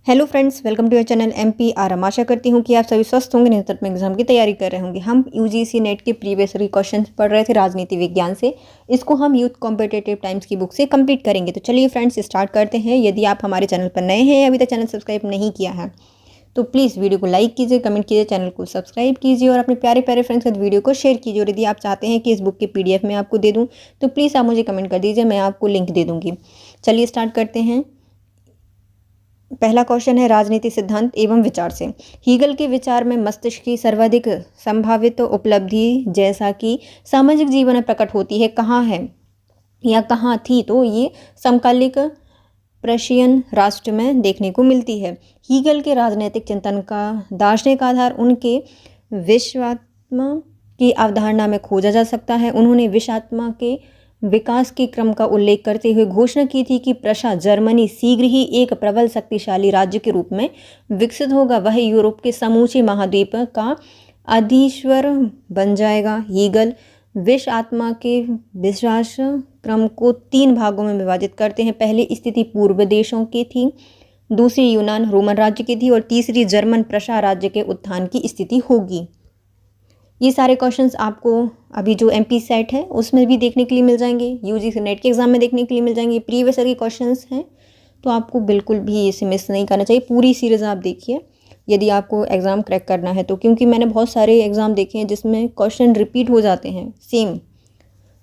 Hello friends, welcome to your channel MPRM। आशा करती हूँ कि आप सभी स्वस्थ होंगे, निरंतर में एग्जाम की तैयारी कर रहे होंगे। हम UGC नेट के प्रीवियस ईयर क्वेश्चन पढ़ रहे थे राजनीति विज्ञान से। इसको हम यूथ कॉम्पिटिटिव टाइम्स की बुक से कंप्लीट करेंगे। तो चलिए फ्रेंड्स स्टार्ट करते हैं। यदि आप हमारे चैनल पर नए हैं, अभी तक चैनल सब्सक्राइब नहीं किया है तो प्लीज़ वीडियो को लाइक कीजिए, कमेंट कीजिए, चैनल को सब्सक्राइब कीजिए और अपने प्यारे प्यारे फ्रेंड्स के साथ वीडियो को शेयर कीजिए। और यदि आप चाहते हैं कि इस बुक के PDF मैं आपको दे दूँ तो प्लीज़ आप मुझे कमेंट कर दीजिए, मैं आपको लिंक दे दूँगी। चलिए स्टार्ट करते हैं। पहला क्वेश्चन है राजनीति सिद्धांत एवं विचार से। हीगल के विचार में मस्तिष्क की सर्वाधिक संभावित उपलब्धि जैसा कि सामाजिक जीवन में प्रकट होती है कहाँ है या कहाँ थी, तो ये समकालिक प्रशियन राष्ट्र में देखने को मिलती है। हीगल के राजनीतिक चिंतन का दार्शनिक आधार उनके विश्वात्मा की अवधारणा में खोजा जा सकता है। उन्होंने विश्वात्मा के विकास के क्रम का उल्लेख करते हुए घोषणा की थी कि प्रशा जर्मनी शीघ्र ही एक प्रबल शक्तिशाली राज्य के रूप में विकसित होगा, वह यूरोप के समूचे महाद्वीप का अधीश्वर बन जाएगा। हीगल विश्व आत्मा के विश्वास क्रम को 3 भागों में विभाजित करते हैं। पहली स्थिति पूर्व देशों की थी, दूसरी यूनान रोमन राज्य की थी और तीसरी जर्मन प्रशा राज्य के उत्थान की स्थिति होगी। ये सारे क्वेश्चंस आपको अभी जो MP सेट है उसमें भी देखने के लिए मिल जाएंगे, UGC नेट के एग्जाम में देखने के लिए मिल जाएंगे। प्रीवियस ईयर के क्वेश्चंस हैं तो आपको बिल्कुल भी इसे मिस नहीं करना चाहिए। पूरी सीरीज़ आप देखिए यदि आपको एग्ज़ाम क्रैक करना है तो, क्योंकि मैंने बहुत सारे एग्ज़ाम देखे हैं जिसमें क्वेश्चन रिपीट हो जाते हैं सेम,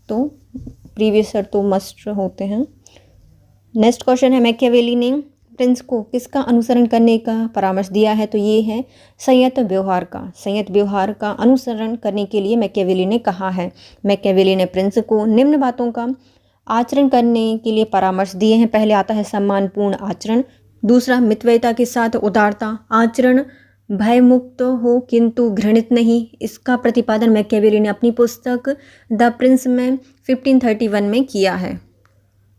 तो प्रीवियस ईयर तो मस्ट होते हैं। नेक्स्ट क्वेश्चन है मैकियावेली ने प्रिंस को किसका अनुसरण करने का परामर्श दिया है, तो ये है संयत व्यवहार का। संयत व्यवहार का अनुसरण करने के लिए मैकियावेली ने कहा है। मैकियावेली ने प्रिंस को निम्न बातों का आचरण करने के लिए परामर्श दिए हैं। पहले आता है सम्मानपूर्ण आचरण, दूसरा मितव्ययिता के साथ उदारता आचरण, भयमुक्त हो किंतु घृणित नहीं। इसका प्रतिपादन मैकियावेली ने अपनी पुस्तक द प्रिंस में 1531 में किया है।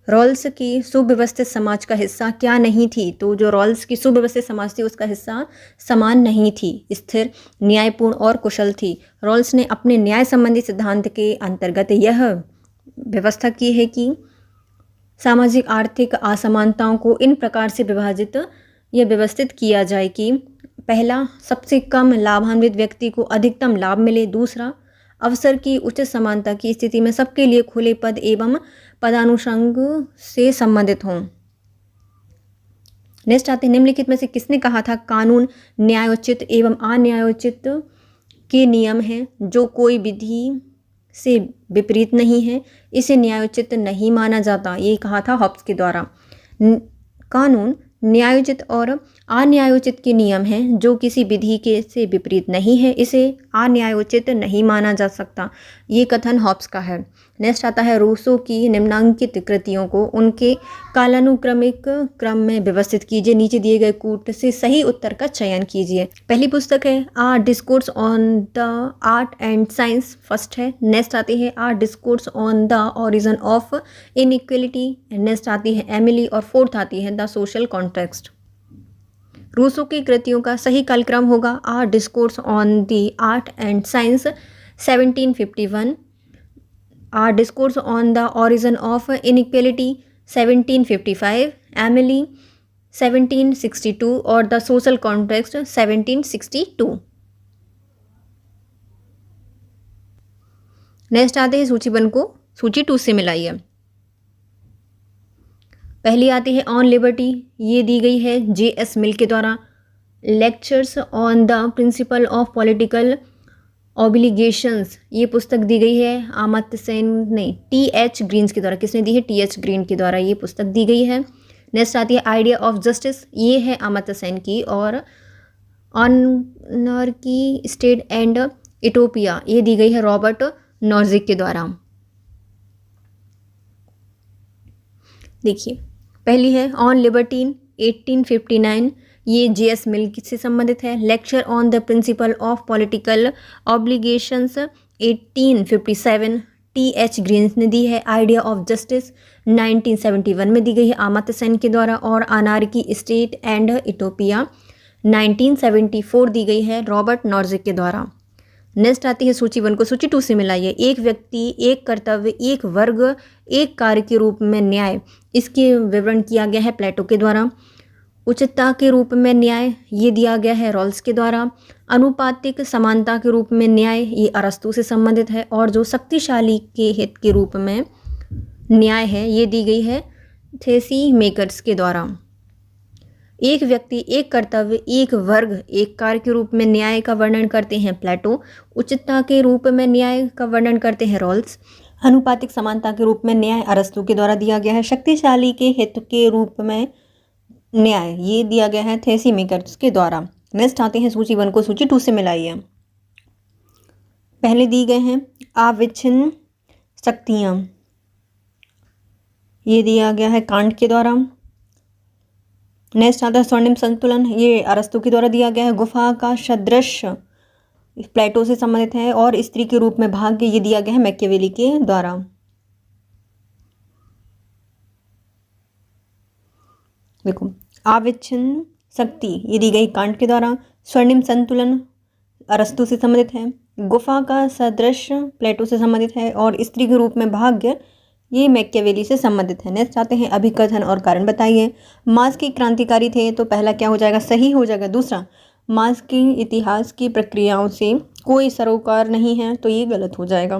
रॉल्स की सुव्यवस्थित समाज का हिस्सा क्या नहीं थी, तो जो रॉल्स की सुव्यवस्थित समाज थी उसका हिस्सा समान नहीं थी, स्थिर, न्यायपूर्ण और कुशल थी। रॉल्स ने अपने न्याय संबंधी सिद्धांत के अंतर्गत यह व्यवस्था की है कि सामाजिक आर्थिक असमानताओं को इन प्रकार से विभाजित या व्यवस्थित किया जाए कि पहला, सबसे कम लाभान्वित व्यक्ति को अधिकतम लाभ मिले, दूसरा, अवसर की उचित समानता की स्थिति में सबके लिए खुले पद एवं पदानुषंग से संबंधित हों। नेक्स्ट आते हैं निम्नलिखित में से किसने कहा था कानून न्यायोचित एवं अन्यायोचित के नियम हैं, जो कोई विधि से विपरीत नहीं है, इसे न्यायोचित नहीं माना जाता। ये कहा था हॉब्स के द्वारा। कानून न्यायोचित और अन्यायोचित के नियम हैं जो किसी विधि के से विपरीत नहीं है, इसे अन्यायोचित नहीं माना जा सकता। ये कथन हॉब्स का है। नेक्स्ट आता है रूसो की निम्नांकित कृतियों को उनके कालानुक्रमिक क्रम में व्यवस्थित कीजिए। नीचे दिए गए कूट से सही उत्तर का चयन कीजिए। पहली पुस्तक है A discourse on the art and science, first है। नेक्स्ट आती है A discourse on the origin of inequality. Next आती है एमिली और फोर्थ आती है द सोशल कॉन्टेक्स्ट। रूसो की कृतियों का सही कालक्रम होगा A discourse on the art and science 1751, A discourse on the origin of inequality 1755, Emily 1762 और द सोशल कॉन्टेक्स्ट 1762। नेक्स्ट आते हैं सूची 1 को सूची 2 से मिलाइए। पहली आती है ऑन लिबर्टी, ये दी गई है JS मिल के द्वारा। Lectures on the principle of political obligations, ये पुस्तक दी गई है अमर्त्य सेन नहीं TH ग्रीन्स के द्वारा। किसने दी है? TH ग्रीन के द्वारा ये पुस्तक दी गई है। नेक्स्ट आती है आइडिया ऑफ जस्टिस, ये है अमर्त्य सेन की। और ऑनर की स्टेट एंड इटोपिया, ये दी गई है रॉबर्ट नॉर्जिक के द्वारा। देखिए पहली है ऑन लिबर्टीन 1859, ये JS मिल से संबंधित है। Lecture on the principle of political obligations 1857 TH Green's ने दी है। आइडिया ऑफ जस्टिस 1971 में दी गई है अमर्त्य सेन के द्वारा। और अनार्की स्टेट एंड इटोपिया 1974 दी गई है रॉबर्ट नॉर्जिक के द्वारा। नेक्स्ट आती है सूची 1 को सूची 2 से मिलाइए। एक व्यक्ति, एक कर्तव्य, एक वर्ग, एक कार्य के रूप में न्याय, इसके विवरण किया गया है प्लेटो के द्वारा। उचितता के रूप में न्याय, ये दिया गया है रॉल्स के द्वारा। अनुपातिक समानता के रूप में न्याय, ये अरस्तू से संबंधित है। और जो शक्तिशाली के हित के रूप में न्याय है, ये दी गई है थेसीमेकर्स के द्वारा। एक व्यक्ति, एक कर्तव्य, एक वर्ग, एक कार्य के रूप में न्याय का वर्णन करते हैं प्लेटो। उचितता के रूप में न्याय का वर्णन करते हैं रॉल्स। अनुपातिक समानता के रूप में न्याय अरस्तू के द्वारा दिया गया है। शक्तिशाली के हित के रूप में न्याय, ये दिया गया है थेसीमेकर्स के द्वारा। नेक्स्ट आते हैं सूची 1 को सूची 2 से मिलाइए। पहले दी गए हैं अविच्छिन्न शक्तियाँ, ये दिया गया है कांट के द्वारा। नेक्स्ट आता है स्वर्णिम संतुलन, ये अरस्तू के द्वारा दिया गया है। गुफा का सदृश, प्लेटो से संबंधित है। और स्त्री के रूप में भाग्य, ये दिया गया है मैकियावेली के द्वारा। देखो, अविच्छिन्न शक्ति, ये दी गई कांट के द्वारा। स्वर्णिम संतुलन अरस्तू से संबंधित है। गुफा का सदृश प्लेटो से संबंधित है। और स्त्री के रूप में भाग्य, ये मैकियावेली से संबंधित है। नेक्स्ट आते हैं अभिकथन और कारण बताइए। मार्क्स के क्रांतिकारी थे, तो पहला क्या हो जाएगा, सही हो जाएगा। दूसरा, मार्क्स के इतिहास की प्रक्रियाओं से कोई सरोकार नहीं है, तो ये गलत हो जाएगा।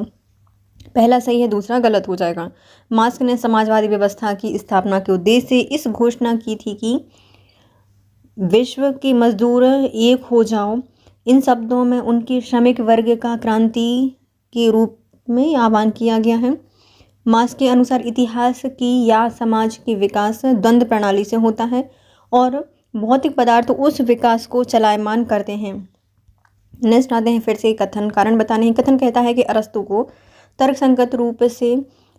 पहला सही है, दूसरा गलत हो जाएगा। मार्क्स ने समाजवादी व्यवस्था की स्थापना के उद्देश्य से इस घोषणा की थी कि विश्व के मजदूर एक हो जाओ। इन शब्दों में उनके श्रमिक वर्ग का क्रांति के रूप में आह्वान किया गया है। मार्क्स के अनुसार इतिहास की या समाज के विकास द्वंद्व प्रणाली से होता है और भौतिक पदार्थ उस विकास को चलायमान करते हैं। नेक्स्ट आते हैं फिर से कथन कारण बताने हैं। कथन कहता है कि अरस्तु को तर्कसंगत रूप से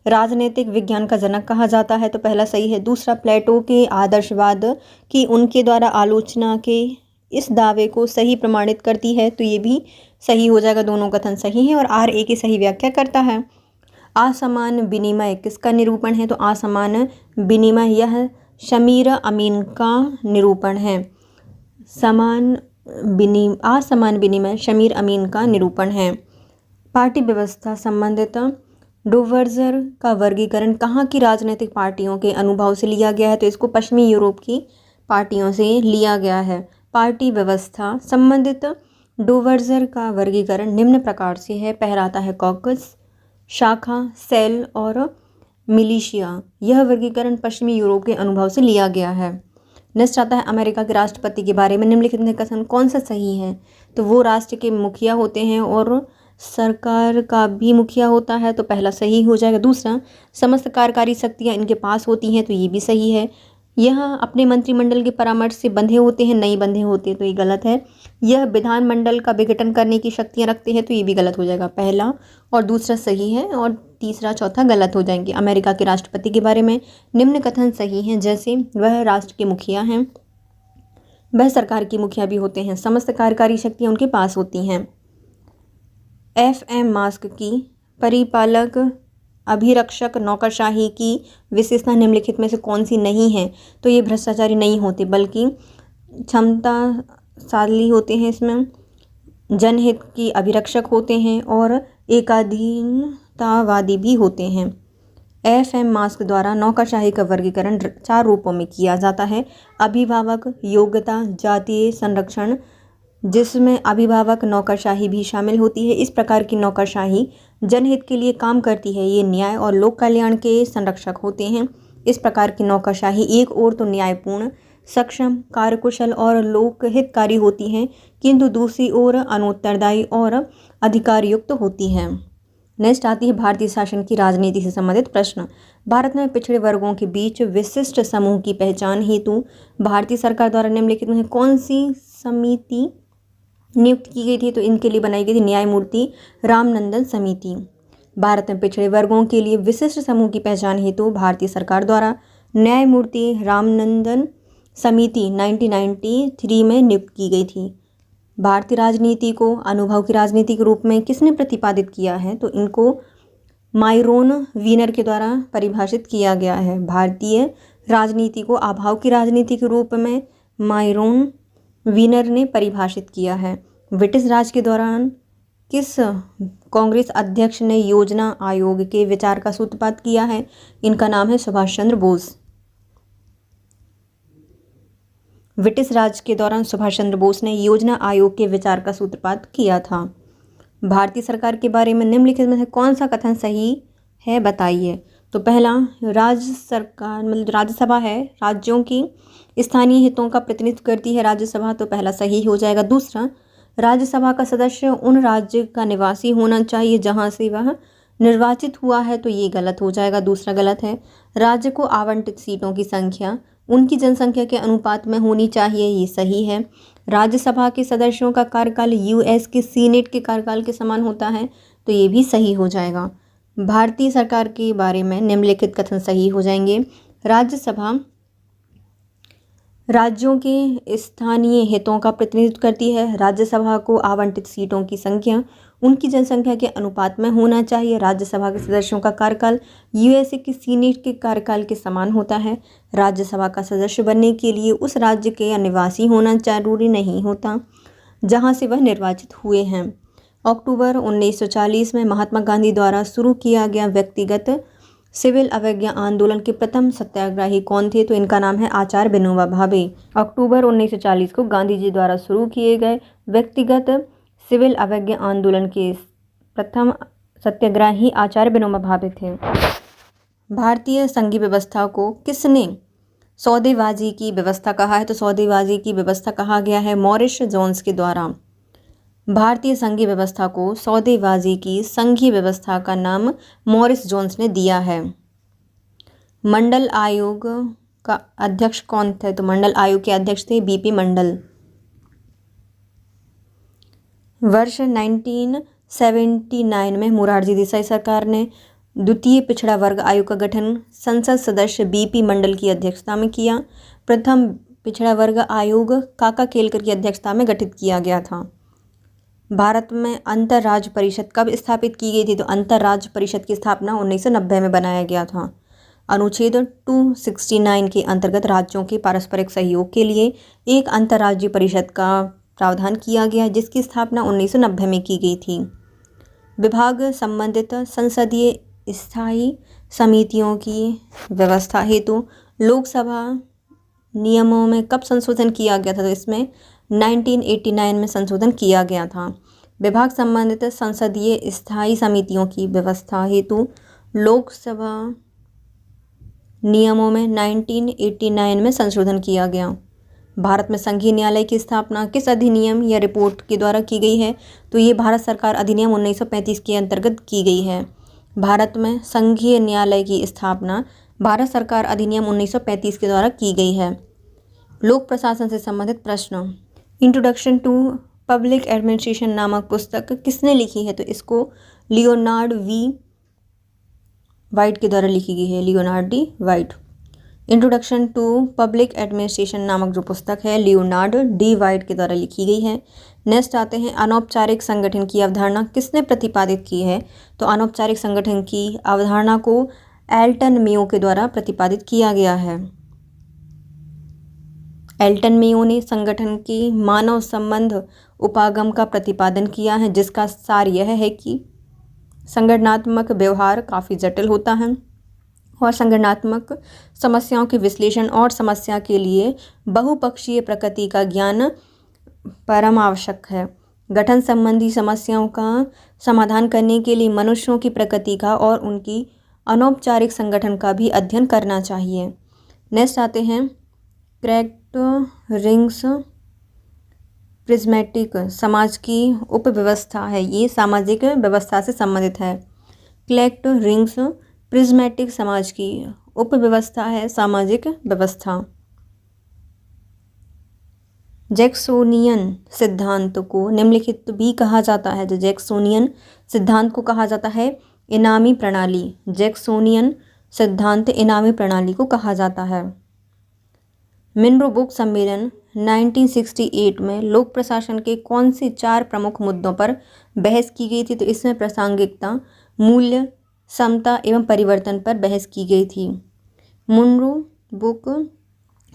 राजनीतिक विज्ञान का जनक कहा जाता है, तो पहला सही है। दूसरा, प्लेटो के आदर्शवाद की उनके द्वारा आलोचना के इस दावे को सही प्रमाणित करती है, तो ये भी सही हो जाएगा। दोनों कथन सही हैं और RA की सही व्याख्या करता है। असमान विनिमय किसका निरूपण है, तो असमान विनिमय यह शमीर अमीन का निरूपण है। असमान विनिमय शमीर अमीन का निरूपण है। पार्टी व्यवस्था संबंधित डोवर्जर का वर्गीकरण कहाँ की राजनीतिक पार्टियों के अनुभव से लिया गया है, तो इसको पश्चिमी यूरोप की पार्टियों से लिया गया है। पार्टी व्यवस्था संबंधित डोवर्जर का वर्गीकरण निम्न प्रकार से है। पहला आता है कॉकस, शाखा, सेल और मिलिशिया। यह वर्गीकरण पश्चिमी यूरोप के अनुभव से लिया गया है। नेक्स्ट आता है अमेरिका के राष्ट्रपति के बारे में निम्नलिखित में कथन कौन सा सही है, तो वो राष्ट्र के मुखिया होते हैं और सरकार का भी मुखिया होता है, तो पहला सही हो जाएगा। दूसरा, समस्त कार्यकारी शक्तियाँ इनके पास होती हैं, तो ये भी सही है। यह अपने मंत्रिमंडल के परामर्श से बंधे होते हैं, नहीं बंधे होते, तो ये गलत है। यह विधानमंडल का विघटन करने की शक्तियाँ रखते हैं, तो ये भी गलत हो जाएगा। पहला और दूसरा सही है और तीसरा चौथा गलत हो जाएंगे। अमेरिका के राष्ट्रपति के बारे में निम्न कथन सही हैं, जैसे वह राष्ट्र के मुखिया हैं, वह सरकार की मुखिया भी होते हैं, समस्त कार्यकारी शक्तियाँ उनके पास होती हैं। FM मार्क्स की परिपालक, अभिरक्षक, नौकरशाही की विशेषता निम्नलिखित में से कौन सी नहीं है, तो ये भ्रष्टाचारी नहीं होते बल्कि क्षमताशाली होते हैं, इसमें जनहित की अभिरक्षक होते हैं और एकाधीनतावादी भी होते हैं। FM मार्क्स द्वारा नौकरशाही का वर्गीकरण 4 रूपों में किया जाता है। अभिभावक, योग्यता, जातीय संरक्षण, जिसमें अभिभावक नौकरशाही भी शामिल होती है। इस प्रकार की नौकरशाही जनहित के लिए काम करती है, ये न्याय और लोक कल्याण के संरक्षक होते हैं। इस प्रकार की नौकरशाही एक ओर तो न्यायपूर्ण, सक्षम, कार्यकुशल और लोकहितकारी होती हैं, किंतु दूसरी ओर अनुत्तरदायी और अधिकार युक्त होती है। नेक्स्ट आती है भारतीय शासन की राजनीति से संबंधित प्रश्न। भारत में पिछड़े वर्गों के बीच विशिष्ट समूह की पहचान हेतु भारतीय सरकार द्वारा निम्नलिखित में कौन सी समिति नियुक्त की गई थी, तो इनके लिए बनाई गई थी न्यायमूर्ति रामनंदन समिति। भारत में पिछड़े वर्गों के लिए विशिष्ट समूह की पहचान हेतु भारतीय सरकार द्वारा न्यायमूर्ति रामनंदन समिति 1993 में नियुक्त की गई थी। भारतीय राजनीति को अनुभव की राजनीति के रूप में किसने प्रतिपादित किया है, तो इनको मायरोन वीनर के द्वारा परिभाषित किया गया है। भारतीय राजनीति को अभाव की राजनीति के रूप में मायरोन वीनर ने परिभाषित किया है। ब्रिटिश राज के दौरान किस कांग्रेस अध्यक्ष ने योजना आयोग के विचार का सूत्रपात किया है, इनका नाम है सुभाष चंद्र बोस। ब्रिटिश राज के दौरान सुभाष चंद्र बोस ने योजना आयोग के विचार का सूत्रपात किया था। भारतीय सरकार के बारे में निम्नलिखित में से कौन सा कथन सही है, बताइए। तो पहला, राज्य सरकार मतलब राज्यसभा है, राज्यों की स्थानीय हितों का प्रतिनिधित्व करती है राज्यसभा, तो पहला सही हो जाएगा। दूसरा, राज्यसभा का सदस्य उन राज्य का निवासी होना चाहिए जहां से वह निर्वाचित हुआ है, तो ये गलत हो जाएगा, दूसरा गलत है। राज्य को आवंटित सीटों की संख्या उनकी जनसंख्या के अनुपात में होनी चाहिए, ये सही है। राज्यसभा के सदस्यों का कार्यकाल यूएस के सीनेट के कार्यकाल के समान होता है, तो ये भी सही हो जाएगा। भारतीय सरकार के बारे में निम्नलिखित कथन सही हो जाएंगे। राज्यसभा राज्यों के स्थानीय हितों का प्रतिनिधित्व करती है। राज्यसभा को आवंटित सीटों की संख्या उनकी जनसंख्या के अनुपात में होना चाहिए। राज्यसभा के सदस्यों का कार्यकाल यूएसए के सीनेट के कार्यकाल के समान होता है। राज्यसभा का सदस्य बनने के लिए उस राज्य के निवासी होना जरूरी नहीं होता जहां से वह निर्वाचित हुए हैं। अक्टूबर 1940 में महात्मा गांधी द्वारा शुरू किया गया व्यक्तिगत सिविल अवज्ञा आंदोलन के प्रथम सत्याग्रही कौन थे, तो इनका नाम है आचार्य विनोबा भावे। अक्टूबर 1940 को गांधी जी द्वारा शुरू किए गए व्यक्तिगत सिविल अवज्ञा आंदोलन के प्रथम सत्याग्रही आचार्य विनोबा भावे थे। भारतीय संघीय व्यवस्था को किसने सौदेबाजी की व्यवस्था कहा है, तो सौदेबाजी की व्यवस्था कहा गया है मॉरिस जोन्स के द्वारा। भारतीय संघीय व्यवस्था को सौदेबाजी की संघीय व्यवस्था का नाम मॉरिस जोन्स ने दिया है। मंडल आयोग का अध्यक्ष कौन थे, तो मंडल आयोग के अध्यक्ष थे बीपी मंडल। वर्ष 1979 में मोरारजी देसाई सरकार ने द्वितीय पिछड़ा वर्ग आयोग का गठन संसद सदस्य बीपी मंडल की अध्यक्षता में किया। प्रथम पिछड़ा वर्ग आयोग काका केलकर की अध्यक्षता में गठित किया गया था। भारत में अंतर्राज्य परिषद कब स्थापित की गई थी, तो अंतर्राज्य परिषद की स्थापना 1990 में बनाया गया था। अनुच्छेद 269 के अंतर्गत राज्यों के पारस्परिक सहयोग के लिए एक अंतर्राज्यीय परिषद का प्रावधान किया गया जिसकी स्थापना 1990 में की गई थी। विभाग संबंधित संसदीय स्थायी समितियों की व्यवस्था हेतु लोकसभा नियमों में कब संशोधन किया गया था, तो इसमें 1989 में संशोधन किया गया था। विभाग संबंधित संसदीय स्थायी समितियों की व्यवस्था हेतु लोकसभा नियमों में 1989 में संशोधन किया गया। भारत में संघीय न्यायालय की स्थापना किस अधिनियम या रिपोर्ट के द्वारा की गई है, तो ये भारत सरकार अधिनियम 1935 के अंतर्गत की गई है। भारत में संघीय न्यायालय की स्थापना भारत सरकार अधिनियम 1935 के द्वारा की गई है। लोक प्रशासन से संबंधित प्रश्न। इंट्रोडक्शन टू पब्लिक एडमिनिस्ट्रेशन नामक पुस्तक किसने लिखी है, तो इसको लियोनार्ड वी वाइट के द्वारा लिखी गई है, Leonard D White. Introduction to public administration नामक जो पुस्तक है लियोनार्ड डी वाइट के द्वारा लिखी गई है। नेक्स्ट आते हैं अनौपचारिक संगठन की अवधारणा किसने प्रतिपादित की है, तो अनौपचारिक संगठन की अवधारणा को एल्टन मेयो के द्वारा प्रतिपादित किया गया है। एल्टन मेयो ने संगठन के मानव संबंध उपागम का प्रतिपादन किया है जिसका सार यह है कि संगठनात्मक व्यवहार काफ़ी जटिल होता है और संगठनात्मक समस्याओं के विश्लेषण और समस्या के लिए बहुपक्षीय प्रकृति का ज्ञान परम आवश्यक है। गठन संबंधी समस्याओं का समाधान करने के लिए मनुष्यों की प्रकृति का और उनकी अनौपचारिक संगठन का भी अध्ययन करना चाहिए। नेक्स्ट आते हैं क्रैक्ड रिंग्स प्रिज्मेटिक समाज की उपव्यवस्था है, ये सामाजिक व्यवस्था से संबंधित है। क्लैक्ड रिंग्स प्रिज्मेटिक समाज की उपव्यवस्था है सामाजिक व्यवस्था। जैक्सोनियन सिद्धांत को निम्नलिखित भी कहा जाता है, जो जैक्सोनियन सिद्धांत को कहा जाता है इनामी प्रणाली। जैक्सोनियन सिद्धांत इनामी प्रणाली को कहा जाता है। मिनरो बुक सम्मेलन 1968 में लोक प्रशासन के कौन से 4 प्रमुख मुद्दों पर बहस की गई थी, तो इसमें प्रासंगिकता, मूल्य, समता एवं परिवर्तन पर बहस की गई थी। मिनरो बुक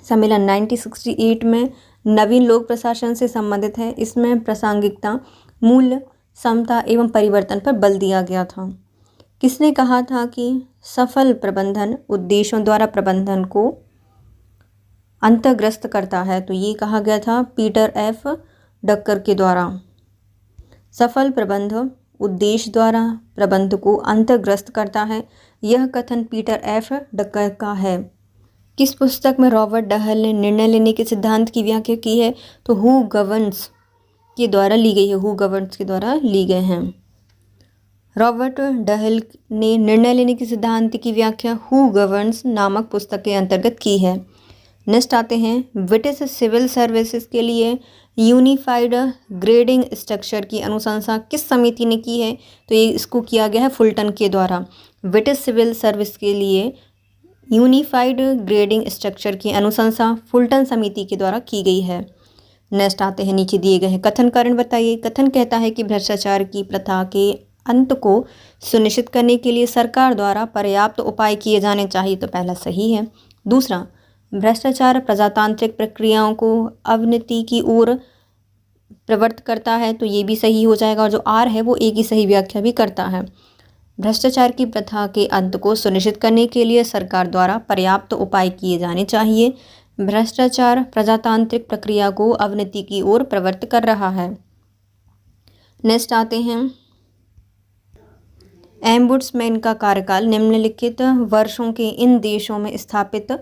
सम्मेलन 1968 में नवीन लोक प्रशासन से संबंधित है। इसमें प्रासंगिकता, मूल्य, समता एवं परिवर्तन पर बल दिया गया था। किसने कहा था कि सफल प्रबंधन उद्देश्यों द्वारा प्रबंधन को अंतर्ग्रस्त करता है, तो ये कहा गया था पीटर एफ डक्कर के द्वारा। सफल प्रबंध उद्देश्य द्वारा प्रबंध को अंतर्ग्रस्त करता है, यह कथन पीटर एफ डक्कर का है। किस पुस्तक में रॉबर्ट डहल ने निर्णय लेने के सिद्धांत की व्याख्या की है? तो हु गवर्न्स के द्वारा ली गई है, हु गवर्न्स के द्वारा ली गए हैं। रॉबर्ट डहल ने निर्णय लेने के सिद्धांत की व्याख्या हु गवर्न्स नामक पुस्तक के अंतर्गत की है। नेक्स्ट आते हैं, ब्रिटिश सिविल सर्विसेज के लिए यूनिफाइड ग्रेडिंग स्ट्रक्चर की अनुशंसा किस समिति ने की है? तो ये इसको किया गया है फुलटन के द्वारा। ब्रिटिश सिविल सर्विस के लिए यूनिफाइड ग्रेडिंग स्ट्रक्चर की अनुशंसा फुलटन समिति के द्वारा की गई है। नेक्स्ट आते हैं, नीचे दिए गए हैं कथन कारण बताइए। कथन कहता है कि भ्रष्टाचार की प्रथा के अंत को सुनिश्चित करने के लिए सरकार द्वारा पर्याप्त उपाय किए जाने चाहिए, तो पहला सही है। दूसरा, भ्रष्टाचार प्रजातांत्रिक प्रक्रियाओं को अवनति की ओर प्रवृत्त करता है, तो ये भी सही हो जाएगा। और जो आर है वो एक ही सही व्याख्या भी करता है। भ्रष्टाचार की प्रथा के अंत को सुनिश्चित करने के लिए सरकार द्वारा पर्याप्त उपाय किए जाने चाहिए। भ्रष्टाचार प्रजातांत्रिक प्रक्रिया को अवनति की ओर प्रवृत्त कर रहा है। नेक्स्ट आते हैं, एम्बुड्समैन का कार्यकाल निम्नलिखित वर्षों के इन देशों में स्थापित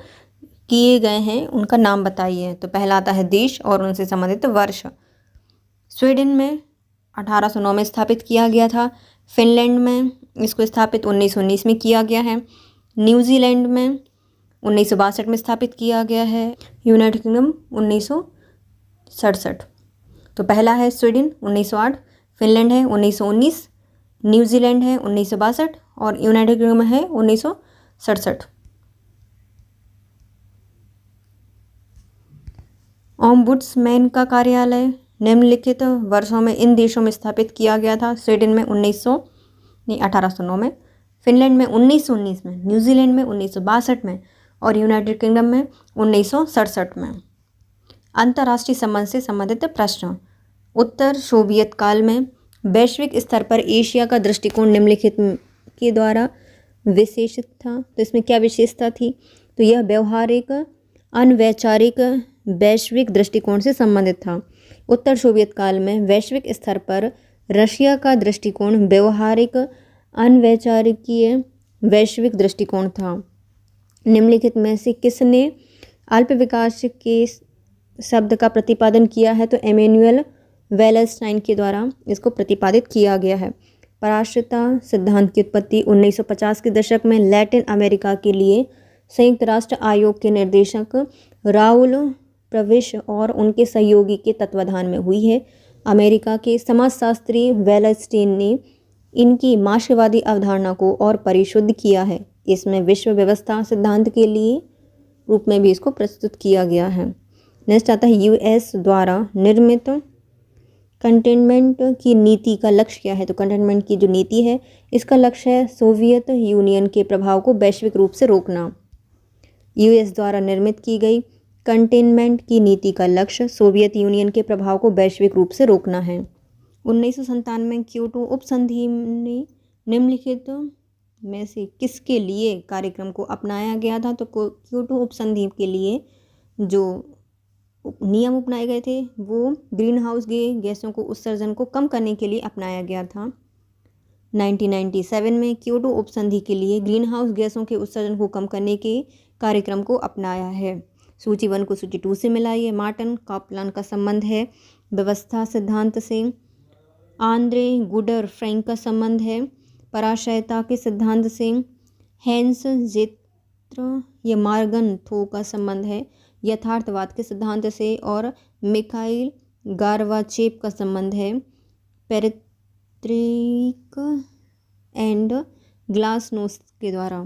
किए गए हैं, उनका नाम बताइए। तो पहला आता है देश और उनसे संबंधित वर्ष। स्वीडन में 1809 में स्थापित किया गया था। फिनलैंड में इसको स्थापित 1919 में किया गया है। न्यूजीलैंड में 1962 में स्थापित किया गया है। United kingdom 1967। तो पहला है स्वीडन 1908, फिनलैंड है 1919, न्यूजीलैंड है 1962 और यूनाइटेड किंगडम है 1967। ओम्बुड्समैन का कार्यालय निम्नलिखित वर्षों में इन देशों में स्थापित किया गया था। स्वीडन में 1809 में, फिनलैंड में 1919 में, न्यूजीलैंड में 1962 में और यूनाइटेड किंगडम में 1967 में। अंतर्राष्ट्रीय संबंध से संबंधित प्रश्न। उत्तर सोवियत काल में वैश्विक स्तर पर एशिया का दृष्टिकोण निम्नलिखित के द्वारा विशेषित था, तो इसमें क्या विशेषता थी? तो यह व्यवहारिक अनवैचारिक वैश्विक दृष्टिकोण से संबंधित था। उत्तर सोवियत काल में वैश्विक स्तर पर रशिया का दृष्टिकोण व्यवहारिक अनवैचारिकीय वैश्विक दृष्टिकोण था। निम्नलिखित में से किसने अल्प विकास के शब्द का प्रतिपादन किया है? तो एमेनुअल वेलस्टाइन के द्वारा इसको प्रतिपादित किया गया है। पराश्रिता सिद्धांत की उत्पत्ति 1950 के दशक में लैटिन अमेरिका के लिए संयुक्त राष्ट्र आयोग के निर्देशक राउल प्रविश और उनके सहयोगी के तत्वाधान में हुई है। अमेरिका के समाजशास्त्री वेलस्टाइन ने इनकी मार्क्सवादी अवधारणा को और परिशुद्ध किया है। इसमें विश्व व्यवस्था सिद्धांत के लिए रूप में भी इसको प्रस्तुत किया गया है। नेक्स्ट आता है, यूएस द्वारा निर्मित कंटेनमेंट की नीति का लक्ष्य क्या है? तो कंटेनमेंट की जो नीति है इसका लक्ष्य है सोवियत यूनियन के प्रभाव को वैश्विक रूप से रोकना। यूएस द्वारा निर्मित की गई कंटेनमेंट की नीति का लक्ष्य सोवियत यूनियन के प्रभाव को वैश्विक रूप से रोकना है। 1997 में क्योटो उपसंधि ने निम्नलिखित में से किसके लिए कार्यक्रम को अपनाया गया था? तो क्योटो उपसंधि के लिए जो नियम अपनाए गए थे वो ग्रीन हाउस गैसों को उत्सर्जन को कम करने के लिए अपनाया गया था। 1997 में क्योटो उपसंधि के लिए ग्रीन हाउस गैसों के उत्सर्जन को कम करने के कार्यक्रम को अपनाया है। सूची 1 को सूची 2 से मिलाइए। मार्टिन कापलान का संबंध है व्यवस्था सिद्धांत से। आंद्रे गुडर फ्रैंक का संबंध है पराशयता के सिद्धांत से। हैंस जेत्र या मार्गन थो का संबंध है यथार्थवाद के सिद्धांत से। और मिखाइल गार्वाचेव का संबंध है पेरेस्ट्रोइक एंड ग्लासनोस्ट के द्वारा।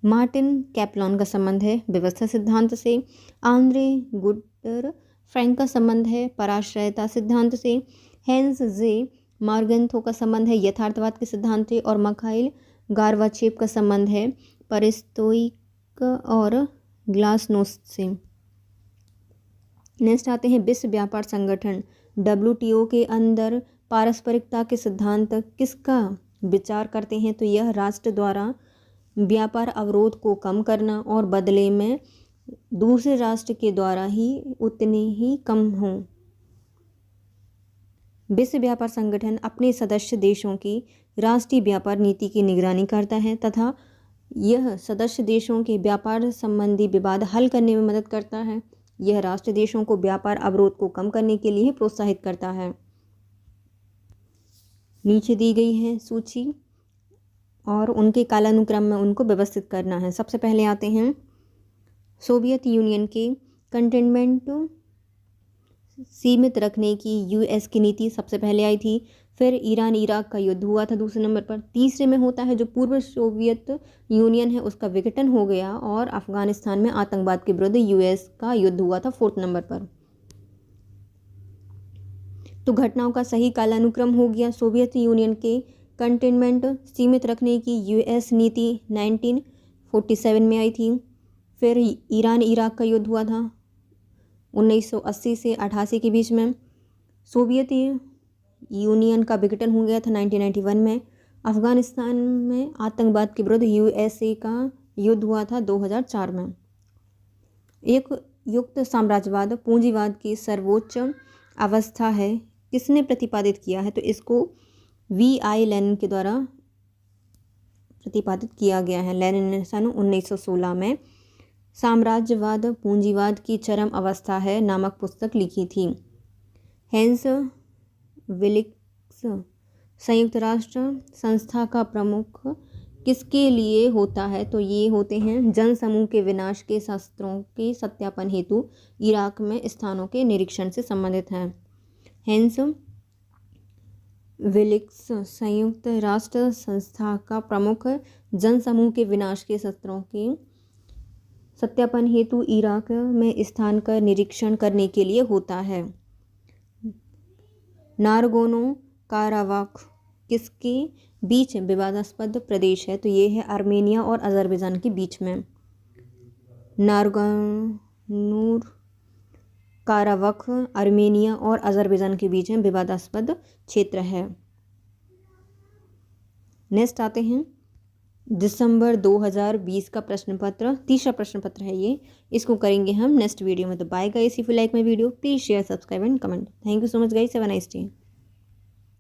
मार्टिन कैपलॉन का संबंध है व्यवस्था सिद्धांत से। आंद्रे गुडर फ्रैंक का संबंध है पराश्रयता सिद्धांत से। हैंस जे मार्गन्थो का संबंध है यथार्थवाद के सिद्धांत से। और मिखाइल गार्वाचेव का संबंध है पेरेस्ट्रोइक और ग्लासनोस्ट से। नेक्स्ट आते हैं, विश्व व्यापार संगठन WTO के अंदर पारस्परिकता के सिद्धांत किसका विचार करते हैं? तो यह राष्ट्र द्वारा व्यापार अवरोध को कम करना और बदले में दूसरे राष्ट्र के द्वारा ही उतने ही कम हों। विश्व व्यापार संगठन अपने सदस्य देशों की राष्ट्रीय व्यापार नीति की निगरानी करता है तथा यह सदस्य देशों के व्यापार संबंधी विवाद हल करने में मदद करता है। यह राष्ट्र देशों को व्यापार अवरोध को कम करने के लिए प्रोत्साहित करता है। नीचे दी गई है सूची और उनके कालानुक्रम में उनको व्यवस्थित करना है। सबसे पहले आते हैं सोवियत यूनियन के कंटेनमेंट सीमित रखने की यूएस की नीति सबसे पहले आई थी। फिर ईरान इराक का युद्ध हुआ था दूसरे नंबर पर। तीसरे में होता है जो पूर्व सोवियत यूनियन है उसका विघटन हो गया और अफगानिस्तान में आतंकवाद के विरुद्ध यूएस का युद्ध हुआ था फोर्थ नंबर पर। तो घटनाओं का सही कालानुक्रम हो गया। सोवियत यूनियन के कंटेनमेंट सीमित रखने की यूएस नीति 1947 में आई थी। फिर ईरान इराक का युद्ध हुआ था 1980 से 88 के बीच में। सोवियत यूनियन का विघटन हो गया था 1991 में। अफगानिस्तान में आतंकवाद के विरुद्ध यूएसए का युद्ध हुआ था 2004 में। एक युक्त साम्राज्यवाद पूंजीवाद की सर्वोच्च अवस्था है किसने प्रतिपादित किया है? तो इसको V.I. लेनिन के द्वारा प्रतिपादित किया गया है। लेनिन ने सन 1916 में साम्राज्यवाद पूंजीवाद की चरम अवस्था है नामक पुस्तक लिखी थी। हेंस विलिक्स संयुक्त राष्ट्र संस्था का प्रमुख किसके लिए होता है? तो ये होते हैं जनसमूह के विनाश के शस्त्रों के सत्यापन हेतु इराक में स्थानों के निरीक्षण से संबंधित है। हेंस विलिक्स संयुक्त राष्ट्र संस्था का प्रमुख जनसमूह के विनाश के शस्त्रों के सत्यापन हेतु इराक में स्थान का निरीक्षण करने के लिए होता है। नारगोनो काराबाख किसके बीच विवादास्पद प्रदेश है? तो ये है आर्मेनिया और अजरबैजान के बीच में। नारगोनो काराबाख आर्मेनिया और अजरबैजान के बीच में विवादास्पद क्षेत्र है। नेक्स्ट आते हैं दिसंबर 2020 का प्रश्न पत्र, तीसरा प्रश्न पत्र है ये। इसको करेंगे हम नेक्स्ट वीडियो में। तो bye guys, if you like my video please share subscribe and comment. Thank you so much guys, have a nice day.